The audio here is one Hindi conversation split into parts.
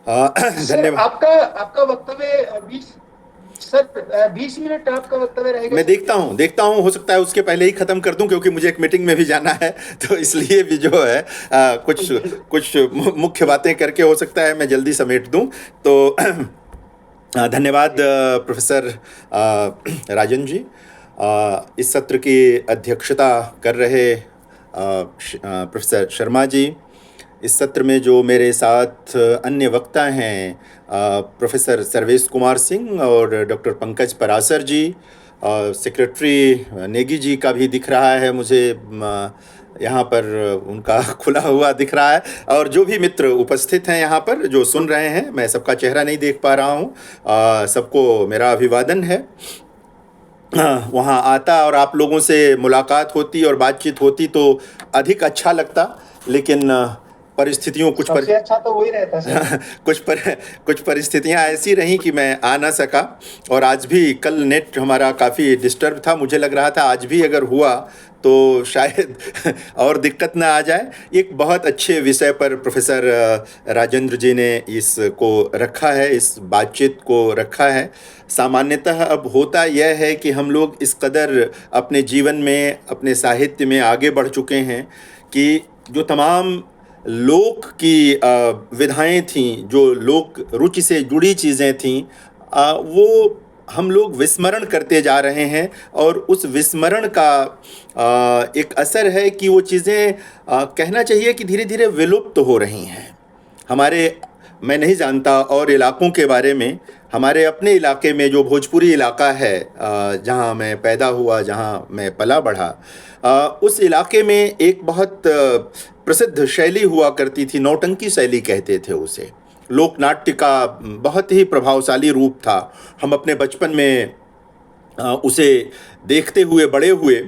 सर धन्यवाद। आपका आपका वक्तव्य 20 मिनट आपका वक्तव्य रहेगा मैं सर। देखता हूँ, हो सकता है उसके पहले ही ख़त्म कर दूं, क्योंकि मुझे एक मीटिंग में भी जाना है। तो इसलिए भी जो है कुछ कुछ मुख्य बातें करके हो सकता है मैं जल्दी समेट दूं। तो धन्यवाद प्रोफेसर राजन जी। इस सत्र की अध्यक्षता कर रहे प्रोफेसर शर्मा जी। इस सत्र में जो मेरे साथ अन्य वक्ता हैं, प्रोफेसर सर्वेश कुमार सिंह और डॉक्टर पंकज परासर जी। सेक्रेटरी नेगी जी का भी दिख रहा है मुझे, यहाँ पर उनका खुला हुआ दिख रहा है। और जो भी मित्र उपस्थित हैं यहाँ पर जो सुन रहे हैं, मैं सबका चेहरा नहीं देख पा रहा हूँ, सबको मेरा अभिवादन है। वहाँ आता और आप लोगों से मुलाकात होती और बातचीत होती तो अधिक अच्छा लगता, लेकिन परिस्थितियों सबसे अच्छा तो वही रहता सर। कुछ परिस्थितियां ऐसी रहीं कि मैं आ ना सका। और आज भी कल नेट हमारा काफ़ी डिस्टर्ब था, मुझे लग रहा था आज भी अगर हुआ तो शायद और दिक्कत ना आ जाए। एक बहुत अच्छे विषय पर प्रोफेसर राजेंद्र जी ने इसको रखा है, इस बातचीत को रखा है। सामान्यतः अब होता यह है कि हम लोग इस कदर अपने जीवन में, अपने साहित्य में आगे बढ़ चुके हैं कि जो तमाम लोक की विधाएं थीं, जो लोक रुचि से जुड़ी चीज़ें थीं, वो हम लोग विस्मरण करते जा रहे हैं। और उस विस्मरण का एक असर है कि वो चीज़ें कहना चाहिए कि धीरे धीरे विलुप्त हो रही हैं हमारे। मैं नहीं जानता और इलाकों के बारे में। हमारे अपने इलाके में जो भोजपुरी इलाका है, जहाँ मैं पैदा हुआ, जहाँ मैं पला बढ़ा, उस इलाके में एक बहुत प्रसिद्ध शैली हुआ करती थी, नौटंकी शैली कहते थे उसे। लोकनाट्य का बहुत ही प्रभावशाली रूप था। हम अपने बचपन में उसे देखते हुए बड़े हुए।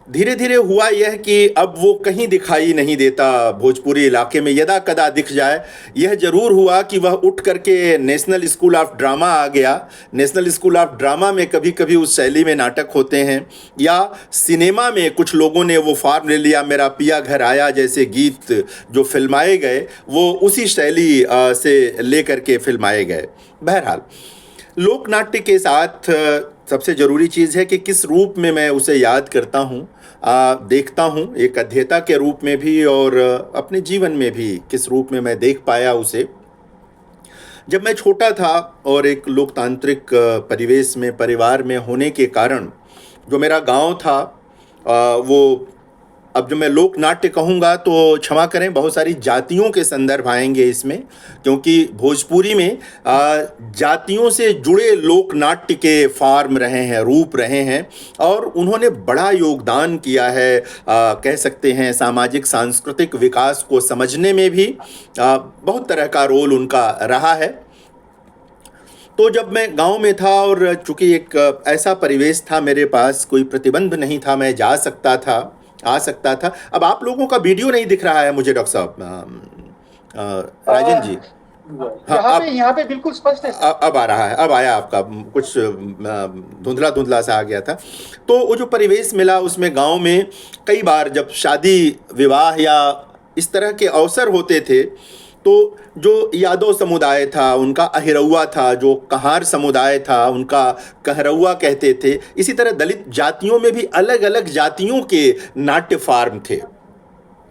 धीरे धीरे हुआ यह कि अब वो कहीं दिखाई नहीं देता भोजपुरी इलाके में, यदा कदा दिख जाए। यह जरूर हुआ कि वह उठ करके नेशनल स्कूल ऑफ ड्रामा आ गया। नेशनल स्कूल ऑफ ड्रामा में कभी कभी उस शैली में नाटक होते हैं, या सिनेमा में कुछ लोगों ने वो फार्म ले लिया, मेरा पिया घर आया जैसे गीत जो फिल्माए गए वो उसी शैली से लेकर के फिल्माए गए। बहरहाल, लोकनाट्य के साथ सबसे ज़रूरी चीज़ है कि किस रूप में मैं उसे याद करता हूँ, देखता हूँ, एक अध्येता के रूप में भी और अपने जीवन में भी किस रूप में मैं देख पाया उसे। जब मैं छोटा था और एक लोकतांत्रिक परिवेश में, परिवार में होने के कारण, जो मेरा गांव था, वो, अब जो मैं लोक नाट्य कहूँगा तो क्षमा करें, बहुत सारी जातियों के संदर्भ आएंगे इसमें, क्योंकि भोजपुरी में जातियों से जुड़े लोक नाट्य के फार्म रहे हैं, रूप रहे हैं, और उन्होंने बड़ा योगदान किया है। कह सकते हैं सामाजिक सांस्कृतिक विकास को समझने में भी बहुत तरह का रोल उनका रहा है। तो जब मैं गांव में था और चूंकि एक ऐसा परिवेश था, मेरे पास कोई प्रतिबंध नहीं था, मैं जा सकता था, आ सकता था। अब आप लोगों का वीडियो नहीं दिख रहा है मुझे डॉक्टर साहब, राजन जी। हाँ, यहाँ पे बिल्कुल स्पष्ट है सर। अब आ रहा है, अब आया आपका। कुछ धुंधला धुंधला सा आ गया था। तो वो जो परिवेश मिला उसमें, गांव में कई बार जब शादी विवाह या इस तरह के अवसर होते थे, तो जो यादव समुदाय था उनका अहिरौआ था, जो कहार समुदाय था उनका कहरौआ कहते थे। इसी तरह दलित जातियों में भी अलग अलग जातियों के नाट्य फार्म थे।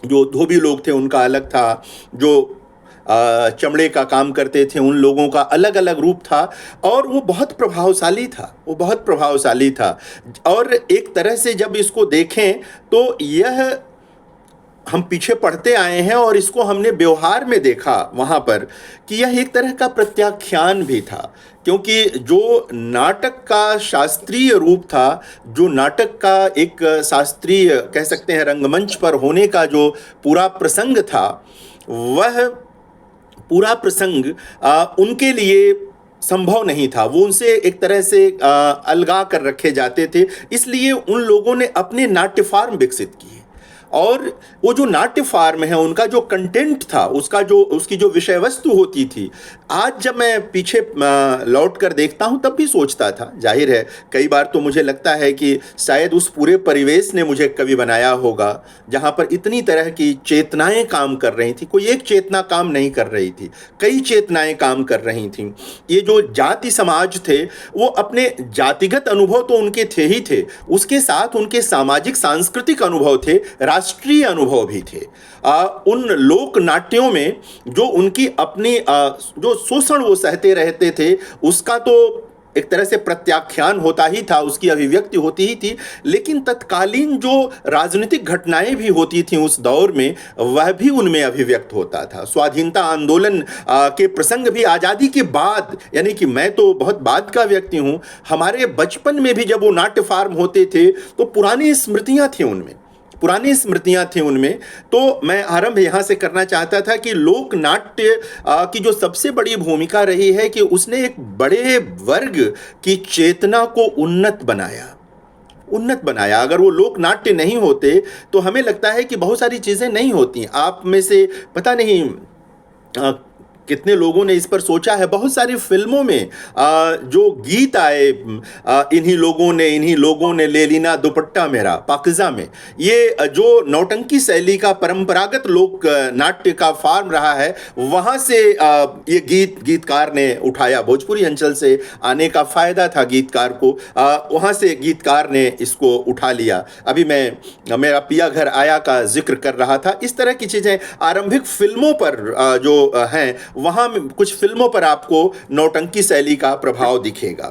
जो धोबी लोग थे उनका अलग था, जो चमड़े का काम करते थे उन लोगों का अलग अलग रूप था। और वो बहुत प्रभावशाली था, वो बहुत प्रभावशाली था। और एक तरह से जब इसको देखें तो यह हम पीछे पढ़ते आए हैं और इसको हमने व्यवहार में देखा वहाँ पर कि यह एक तरह का प्रत्याख्यान भी था। क्योंकि जो नाटक का शास्त्रीय रूप था, जो नाटक का एक शास्त्रीय कह सकते हैं रंगमंच पर होने का जो पूरा प्रसंग था, वह पूरा प्रसंग उनके लिए संभव नहीं था। वो उनसे एक तरह से अलगा कर रखे जाते थे। इसलिए उन लोगों ने अपने नाट्य फार्म विकसित किए और वो जो नाट्य फार्म है, उनका जो कंटेंट था, उसकी जो विषय वस्तु होती थी, आज जब मैं पीछे लौट कर देखता हूँ तब भी सोचता था। जाहिर है कई बार तो मुझे लगता है कि शायद उस पूरे परिवेश ने मुझे कवि बनाया होगा, जहाँ पर इतनी तरह की चेतनाएं काम कर रही थी। कोई एक चेतना काम नहीं कर रही थी, कई चेतनाएं काम कर रही थी। ये जो जाति समाज थे, वो अपने जातिगत अनुभव तो उनके थे ही थे, उसके साथ उनके सामाजिक सांस्कृतिक अनुभव थे, राष्ट्रीय अनुभव भी थे। उन लोक नाट्यों में जो उनकी अपनी जो शोषण वो सहते रहते थे, उसका तो एक तरह से प्रत्याख्यान होता ही था, उसकी अभिव्यक्ति होती ही थी। लेकिन तत्कालीन जो राजनीतिक घटनाएं भी होती थीं उस दौर में, वह भी उनमें अभिव्यक्त होता था। स्वाधीनता आंदोलन के प्रसंग भी आज़ादी के बाद, यानी कि मैं तो बहुत बाद का व्यक्ति हूँ, हमारे बचपन में भी जब वो नाट्य फार्म होते थे तो पुरानी स्मृतियाँ थी उनमें, पुरानी स्मृतियां थी उनमें। तो मैं आरंभ यहाँ से करना चाहता था कि लोक नाट्य की जो सबसे बड़ी भूमिका रही है कि उसने एक बड़े वर्ग की चेतना को उन्नत बनाया। अगर वो लोक नाट्य नहीं होते तो हमें लगता है कि बहुत सारी चीज़ें नहीं होती। आप में से पता नहीं कितने लोगों ने इस पर सोचा है। बहुत सारी फिल्मों में जो गीत आए, इन्हीं लोगों ने ले लीना दुपट्टा मेरा, पाकिज़ा में, ये जो नौटंकी शैली का परंपरागत लोक नाट्य का फार्म रहा है, वहाँ से ये गीतकार ने उठाया। भोजपुरी अंचल से आने का फ़ायदा था गीतकार को, वहाँ से गीतकार ने इसको उठा लिया। अभी मैं मेरा पिया घर आया का जिक्र कर रहा था। इस तरह की चीज़ें आरंभिक फिल्मों पर जो हैं, वहाँ कुछ फिल्मों पर आपको नौटंकी शैली का प्रभाव दिखेगा।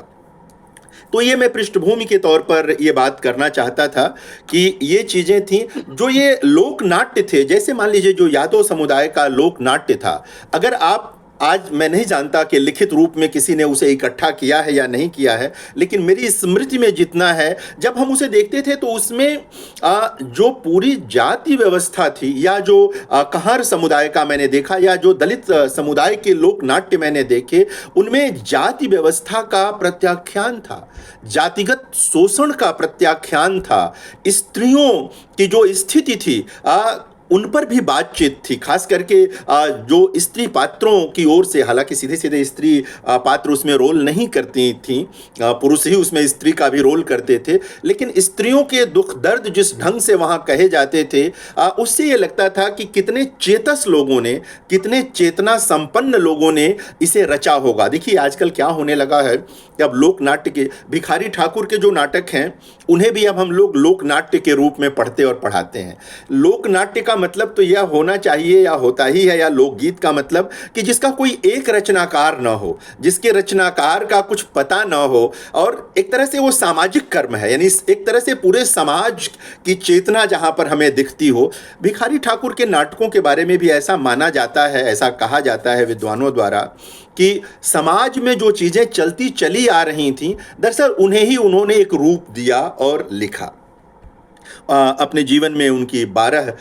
तो ये मैं पृष्ठभूमि के तौर पर ये बात करना चाहता था कि ये चीज़ें थीं जो ये लोक नाट्य थे। जैसे मान लीजिए जो यादव समुदाय का लोक नाट्य था, अगर आप आज, मैं नहीं जानता कि लिखित रूप में किसी ने उसे इकट्ठा किया है या नहीं किया है, लेकिन मेरी स्मृति में जितना है, जब हम उसे देखते थे तो उसमें जो पूरी जाति व्यवस्था थी, या जो कहार समुदाय का मैंने देखा, या जो दलित समुदाय के लोक नाट्य मैंने देखे, उनमें जाति व्यवस्था का प्रत्याख्यान था, जातिगत शोषण का प्रत्याख्यान था। स्त्रियों की जो स्थिति थी उन पर भी बातचीत थी, खास करके जो स्त्री पात्रों की ओर से। हालांकि सीधे सीधे स्त्री पात्र उसमें रोल नहीं करती थी, पुरुष ही उसमें स्त्री का भी रोल करते थे, लेकिन स्त्रियों के दुख दर्द जिस ढंग से वहाँ कहे जाते थे, उससे ये लगता था कि कितने चेतस लोगों ने, कितने चेतना संपन्न लोगों ने इसे रचा होगा। देखिए आजकल क्या होने लगा है कि अब लोक नाट्य के, भिखारी ठाकुर के जो नाटक हैं, उन्हें भी अब हम लोग लोक नाट्य के रूप में पढ़ते और पढ़ाते हैं। लोक नाट्य का मतलब तो यह होना चाहिए, या होता ही है, या लोकगीत का मतलब कि जिसका कोई एक रचनाकार न हो, जिसके रचनाकार का कुछ पता न हो, और एक तरह से वो सामाजिक कर्म है, यानी एक तरह से पूरे समाज की चेतना जहाँ पर हमें दिखती हो। भिखारी ठाकुर के नाटकों के बारे में भी ऐसा माना जाता है, ऐसा कहा जाता है विद्वानों द्वारा, कि समाज में जो चीज़ें चलती चली आ रही थीं, दरअसल उन्हें ही उन्होंने एक रूप दिया और लिखा। अपने जीवन में उनकी 12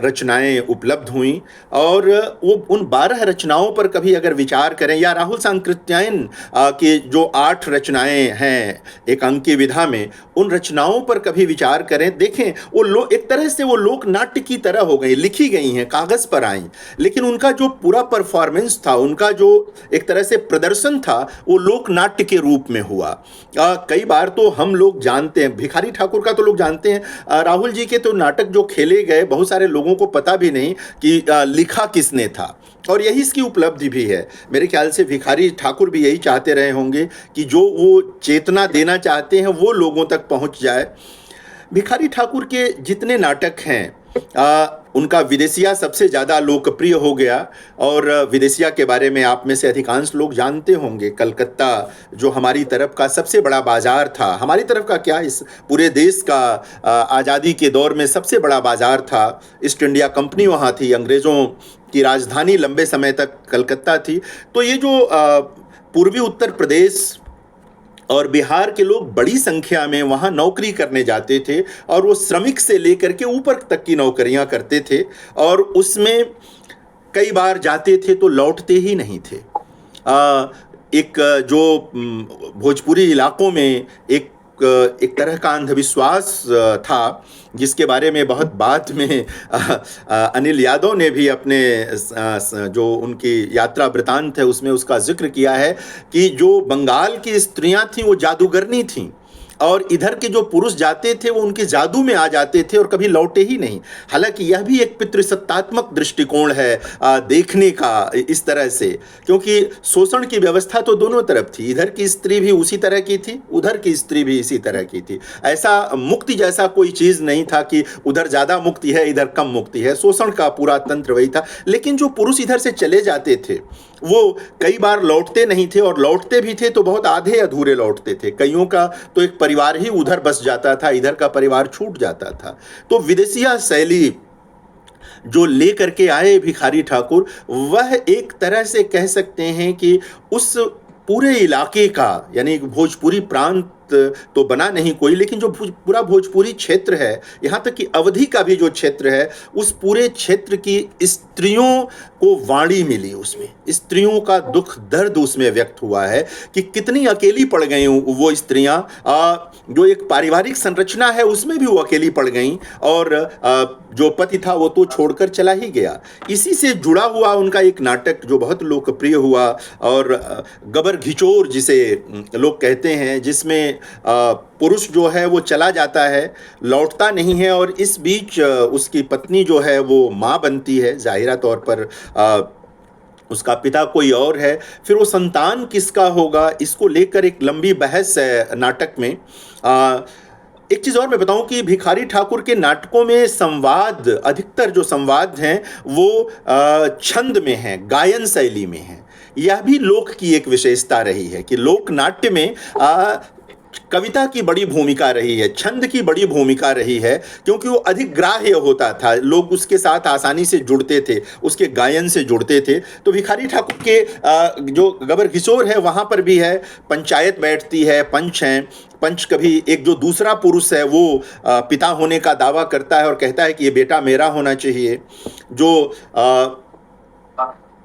रचनाएं उपलब्ध हुईं, और वो उन 12 रचनाओं पर कभी अगर विचार करें, या राहुल सांकृत्यायन के जो 8 रचनाएं हैं एकांकी विधा में, उन रचनाओं पर कभी विचार करें, देखें वो एक तरह से वो लोक नाट्य की तरह हो गई, लिखी गई हैं, कागज़ पर आईं, लेकिन उनका जो पूरा परफॉर्मेंस था, उनका जो एक तरह से प्रदर्शन था, वो लोक नाट्य के रूप में हुआ। कई बार तो हम लोग जानते हैं, भिखारी ठाकुर का तो लोग जानते हैं, राहुल जी के तो नाटक जो खेले गए, बहुत सारे लोगों को पता भी नहीं कि लिखा किसने था, और यही इसकी उपलब्धि भी है। मेरे ख्याल से भिखारी ठाकुर भी यही चाहते रहे होंगे कि जो वो चेतना देना चाहते हैं वो लोगों तक पहुंच जाए। भिखारी ठाकुर के जितने नाटक हैं, उनका विदेशिया सबसे ज़्यादा लोकप्रिय हो गया, और विदेशिया के बारे में आप में से अधिकांश लोग जानते होंगे। कलकत्ता जो हमारी तरफ का सबसे बड़ा बाज़ार था, हमारी तरफ का क्या, इस पूरे देश का आज़ादी के दौर में सबसे बड़ा बाज़ार था। ईस्ट इंडिया कंपनी वहाँ थी, अंग्रेज़ों की राजधानी लंबे समय तक कलकत्ता थी। तो ये जो पूर्वी उत्तर प्रदेश और बिहार के लोग बड़ी संख्या में वहाँ नौकरी करने जाते थे, और वो श्रमिक से लेकर के ऊपर तक की नौकरियाँ करते थे, और उसमें कई बार जाते थे तो लौटते ही नहीं थे। एक जो भोजपुरी इलाकों में एक एक तरह का अंधविश्वास था, जिसके बारे में बहुत बाद में अनिल यादव ने भी अपने जो उनकी यात्रा वृतांत है उसमें उसका जिक्र किया है कि जो बंगाल की स्त्रियां थीं वो जादूगरनी थीं, और इधर के जो पुरुष जाते थे वो उनके जादू में आ जाते थे और कभी लौटे ही नहीं। हालांकि यह भी एक पितृसत्तात्मक दृष्टिकोण है देखने का इस तरह से, क्योंकि शोषण की व्यवस्था तो दोनों तरफ थी, इधर की स्त्री भी उसी तरह की थी, उधर की स्त्री भी इसी तरह की थी। ऐसा मुक्ति जैसा कोई चीज़ नहीं था कि उधर ज़्यादा मुक्ति है इधर कम मुक्ति है, शोषण का पूरा तंत्र वही था। लेकिन जो पुरुष इधर से चले जाते थे वो कई बार लौटते नहीं थे, और लौटते भी थे तो बहुत आधे अधूरे लौटते थे। कईयों का तो एक परिवार ही उधर बस जाता था, इधर का परिवार छूट जाता था। तो विदेशिया शैली जो ले करके आए भिखारी ठाकुर, वह एक तरह से कह सकते हैं कि उस पूरे इलाके का, यानी भोजपुरी प्रांत तो बना नहीं कोई, लेकिन जो पूरा भोजपुरी क्षेत्र है, यहाँ तक कि अवधी का भी जो क्षेत्र है, उस पूरे क्षेत्र की स्त्रियों को वाणी मिली, उसमें स्त्रियों का दुख दर्द उसमें व्यक्त हुआ है कि कितनी अकेली पड़ गई वो स्त्रियां, जो एक पारिवारिक संरचना है उसमें भी वो अकेली पड़ गईं, और जो पति था वो तो छोड़कर चला ही गया। इसी से जुड़ा हुआ उनका एक नाटक जो बहुत लोकप्रिय हुआ, और गबर घिचोर जिसे लोग कहते हैं, जिसमें पुरुष जो है वो चला जाता है, लौटता नहीं है, और इस बीच उसकी पत्नी जो है वो माँ बनती है, जाहिरा तौर पर उसका पिता कोई और है। फिर वो संतान किसका होगा, इसको लेकर एक लंबी बहस है नाटक में। एक चीज़ और मैं बताऊं कि भिखारी ठाकुर के नाटकों में संवाद, अधिकतर जो संवाद हैं वो छंद में हैं, गायन शैली में हैं। यह भी लोक की एक विशेषता रही है कि लोक नाट्य में कविता की बड़ी भूमिका रही है, छंद की बड़ी भूमिका रही है, क्योंकि वो अधिक ग्राह्य होता था, लोग उसके साथ आसानी से जुड़ते थे, उसके गायन से जुड़ते थे। तो भिखारी ठाकुर के जो गबर किशोर है वहाँ पर भी है, पंचायत बैठती है, पंच हैं, पंच कभी एक जो दूसरा पुरुष है वो पिता होने का दावा करता है और कहता है कि ये बेटा मेरा होना चाहिए।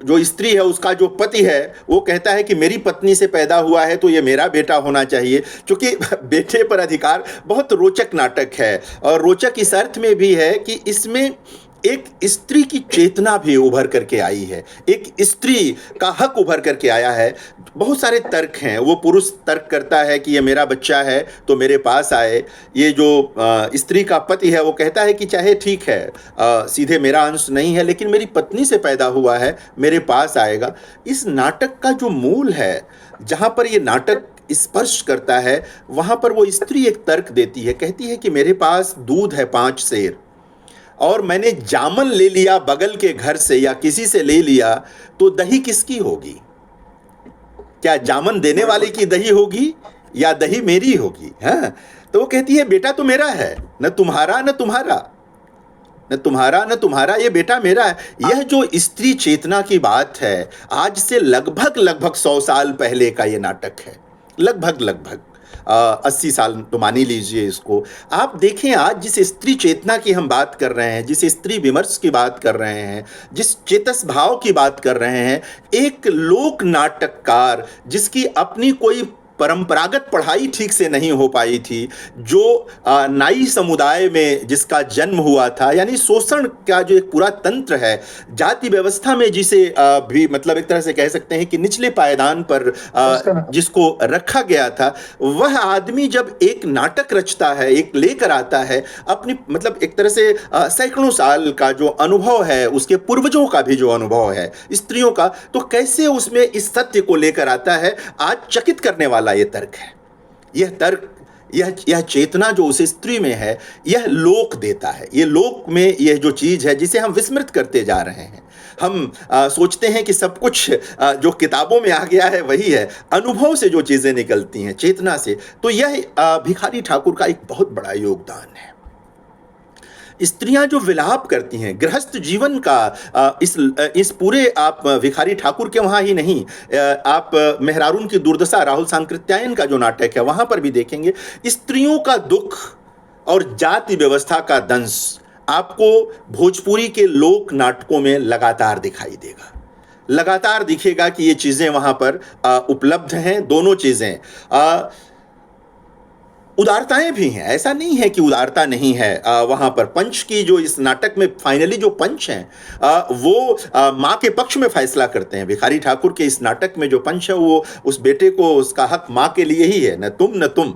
जो स्त्री है उसका जो पति है वो कहता है कि मेरी पत्नी से पैदा हुआ है तो ये मेरा बेटा होना चाहिए। क्योंकि बेटे पर अधिकार बहुत रोचक नाटक है, और रोचक इस अर्थ में भी है कि इसमें एक स्त्री की चेतना भी उभर करके आई है, एक स्त्री का हक उभर करके आया है। बहुत सारे तर्क हैं, वो पुरुष तर्क करता है कि ये मेरा बच्चा है तो मेरे पास आए, ये जो स्त्री का पति है वो कहता है कि चाहे ठीक है सीधे मेरा अंश नहीं है लेकिन मेरी पत्नी से पैदा हुआ है, मेरे पास आएगा। इस नाटक का जो मूल है, जहाँ पर ये नाटक स्पर्श करता है, वहाँ पर वो स्त्री एक तर्क देती है, कहती है कि मेरे पास दूध है 5 सेर और मैंने जामन ले लिया बगल के घर से या किसी से ले लिया, तो दही किसकी होगी? क्या जामन देने वाले की दही होगी या दही मेरी होगी? हाँ, तो वो कहती है बेटा तो मेरा है, न तुम्हारा न तुम्हारा, न तुम्हारा न तुम्हारा, ये बेटा मेरा है। यह जो स्त्री चेतना की बात है, आज से लगभग 100 साल पहले का ये नाटक है, लगभग 80 साल तो मान ही लीजिए इसको। आप देखें आज जिस स्त्री चेतना की हम बात कर रहे हैं, जिस स्त्री विमर्श की बात कर रहे हैं, जिस चेतस भाव की बात कर रहे हैं, एक लोक नाटककार जिसकी अपनी कोई परंपरागत पढ़ाई ठीक से नहीं हो पाई थी, जो नाई समुदाय में जिसका जन्म हुआ था, यानी शोषण का जो एक पूरा तंत्र है, जाति व्यवस्था में जिसे भी मतलब एक तरह से कह सकते हैं कि निचले पायदान पर जिसको रखा गया था, वह आदमी जब एक नाटक रचता है, एक लेकर आता है अपनी मतलब एक तरह से सैकड़ों साल का जो अनुभव है, उसके पूर्वजों का भी जो अनुभव है स्त्रियों का, तो कैसे उसमें इस सत्य को लेकर आता है, आज चकित करने वाला ये तर्क है। यह तर्क, यह चेतना जो उस स्त्री में है, यह लोक देता है। ये लोक में यह जो चीज़ है जिसे हम विस्मृत करते जा रहे हैं। हम सोचते हैं कि सब कुछ जो किताबों में आ गया है वही है, अनुभव से जो चीज़ें निकलती हैं, चेतना से। तो यह भिखारी ठाकुर का एक बहुत बड़ा योगदान है। स्त्रियां जो विलाप करती हैं गृहस्थ जीवन का, इस पूरे आप भिखारी ठाकुर के वहाँ ही नहीं, आप मेहरारून की दुर्दशा राहुल सांकृत्यायन का जो नाटक है वहाँ पर भी देखेंगे, स्त्रियों का दुख और जाति व्यवस्था का दंश आपको भोजपुरी के लोक नाटकों में लगातार दिखाई देगा, लगातार दिखेगा कि ये चीज़ें वहाँ पर उपलब्ध हैं, दोनों चीज़ें। उदारताएं भी हैं, ऐसा नहीं है कि उदारता नहीं है। वहाँ पर पंच की जो इस नाटक में फाइनली जो पंच हैं वो माँ के पक्ष में फैसला करते हैं। भिखारी ठाकुर के इस नाटक में जो पंच है वो उस बेटे को, उसका हक माँ के लिए ही है, न तुम,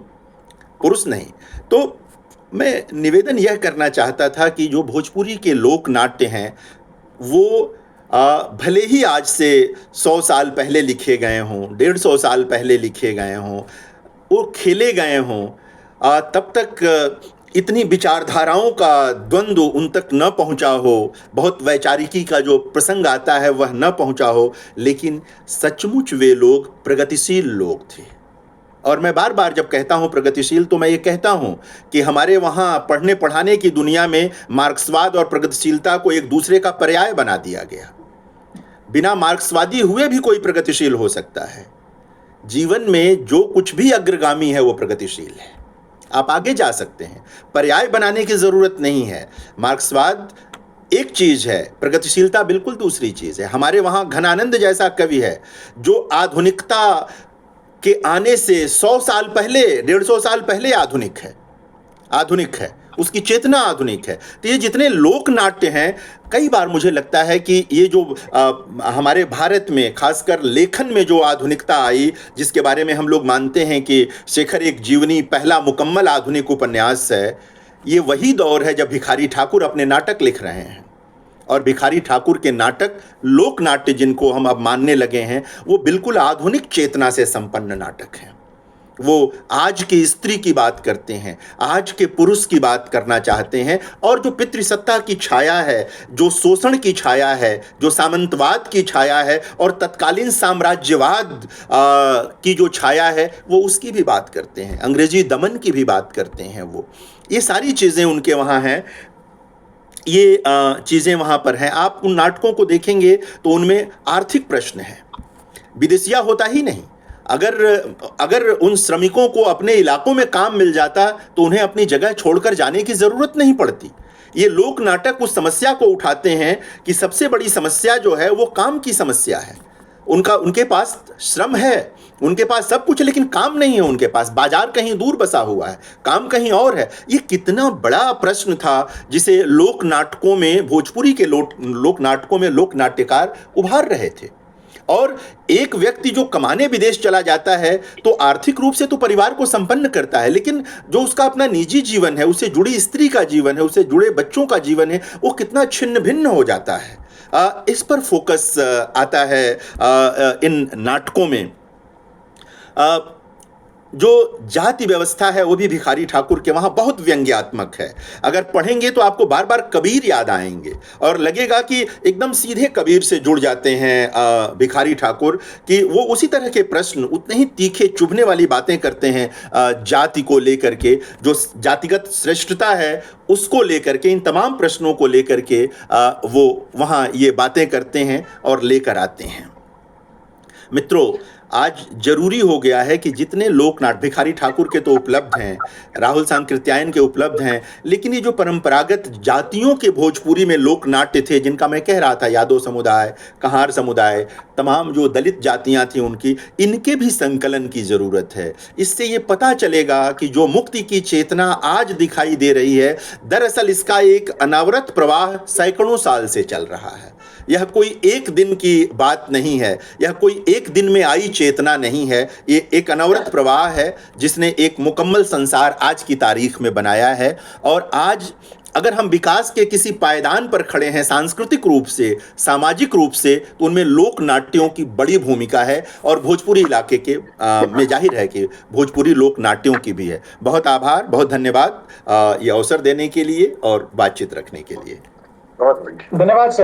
पुरुष नहीं। तो मैं निवेदन यह करना चाहता था कि जो भोजपुरी के लोक नाट्य हैं वो भले ही आज से 100 साल पहले लिखे गए हों, 150 साल पहले लिखे गए हों, वो खेले गए हों, तब तक इतनी विचारधाराओं का द्वंद्व उन तक न पहुंचा हो, बहुत वैचारिकी का जो प्रसंग आता है वह न पहुंचा हो, लेकिन सचमुच वे लोग प्रगतिशील लोग थे। और मैं बार बार जब कहता हूं प्रगतिशील तो मैं ये कहता हूं कि हमारे वहाँ पढ़ने पढ़ाने की दुनिया में मार्क्सवाद और प्रगतिशीलता को एक दूसरे का पर्याय बना दिया गया। बिना मार्क्सवादी हुए भी कोई प्रगतिशील हो सकता है। जीवन में जो कुछ भी अग्रगामी है वो प्रगतिशील है, आप आगे जा सकते हैं, पर्याय बनाने की जरूरत नहीं है। मार्क्सवाद एक चीज है, प्रगतिशीलता बिल्कुल दूसरी चीज है। हमारे वहाँ घनानंद जैसा कवि है जो आधुनिकता के आने से 100 साल पहले, 150 साल पहले आधुनिक है, उसकी चेतना आधुनिक है। तो ये जितने लोक नाट्य हैं, कई बार मुझे लगता है कि ये जो हमारे भारत में खासकर लेखन में जो आधुनिकता आई, जिसके बारे में हम लोग मानते हैं कि शेखर एक जीवनी पहला मुकम्मल आधुनिक उपन्यास है, ये वही दौर है जब भिखारी ठाकुर अपने नाटक लिख रहे हैं। और भिखारी ठाकुर के नाटक, लोक नाट्य जिनको हम अब मानने लगे हैं, वो बिल्कुल आधुनिक चेतना से संपन्न नाटक हैं। वो आज की स्त्री की बात करते हैं, आज के पुरुष की बात करना चाहते हैं, और जो पितृसत्ता की छाया है, जो शोषण की छाया है, जो सामंतवाद की छाया है और तत्कालीन साम्राज्यवाद की जो छाया है, वो उसकी भी बात करते हैं, अंग्रेजी दमन की भी बात करते हैं। वो ये सारी चीज़ें उनके वहाँ हैं, ये चीज़ें वहाँ पर हैं। आप उन नाटकों को देखेंगे तो उनमें आर्थिक प्रश्न है, विदेशिया होता ही नहीं। अगर उन श्रमिकों को अपने इलाकों में काम मिल जाता तो उन्हें अपनी जगह छोड़कर जाने की ज़रूरत नहीं पड़ती। ये लोक नाटक उस समस्या को उठाते हैं कि सबसे बड़ी समस्या जो है वो काम की समस्या है। उनके पास श्रम है, उनके पास सब कुछ, लेकिन काम नहीं है उनके पास। बाजार कहीं दूर बसा हुआ है, काम कहीं और है। ये कितना बड़ा प्रश्न था जिसे लोक नाटकों में, भोजपुरी के लोक नाटकों में लोक नाट्यकार उभार रहे थे। और एक व्यक्ति जो कमाने विदेश चला जाता है तो आर्थिक रूप से तो परिवार को संपन्न करता है, लेकिन जो उसका अपना निजी जीवन है, उससे जुड़ी स्त्री का जीवन है, उससे जुड़े बच्चों का जीवन है, वो कितना छिन्न भिन्न हो जाता है। इस पर फोकस आता है इन नाटकों में। जो जाति व्यवस्था है वो भी भिखारी ठाकुर के वहाँ बहुत व्यंग्यात्मक है। अगर पढ़ेंगे तो आपको बार बार कबीर याद आएंगे और लगेगा कि एकदम सीधे कबीर से जुड़ जाते हैं भिखारी ठाकुर, कि वो उसी तरह के प्रश्न, उतने ही तीखे चुभने वाली बातें करते हैं जाति को लेकर के, जो जातिगत श्रेष्ठता है उसको लेकर के, इन तमाम प्रश्नों को लेकर के वो वहाँ ये बातें करते हैं और लेकर आते हैं। मित्रों, आज जरूरी हो गया है कि जितने लोक नाट्य, भिखारी ठाकुर के तो उपलब्ध हैं, राहुल सांकृत्यायन के उपलब्ध हैं, लेकिन ये जो परंपरागत जातियों के भोजपुरी में लोक नाट्य थे, जिनका मैं कह रहा था, यादव समुदाय, कहार समुदाय, तमाम जो दलित जातियां थी उनकी, इनके भी संकलन की ज़रूरत है। इससे ये पता चलेगा कि जो मुक्ति की चेतना आज दिखाई दे रही है, दरअसल इसका एक अनावरत प्रवाह सैकड़ों साल से चल रहा है। यह कोई एक दिन की बात नहीं है, यह कोई एक दिन में आई चेतना नहीं है। ये एक अनवरत प्रवाह है जिसने एक मुकम्मल संसार आज की तारीख में बनाया है। और आज अगर हम विकास के किसी पायदान पर खड़े हैं, सांस्कृतिक रूप से, सामाजिक रूप से, तो उनमें लोक नाट्यों की बड़ी भूमिका है। और भोजपुरी इलाके के में जाहिर है कि भोजपुरी लोक नाट्यों की भी है। बहुत आभार, बहुत धन्यवाद ये अवसर देने के लिए और बातचीत रखने के लिए। धन्यवाद सर।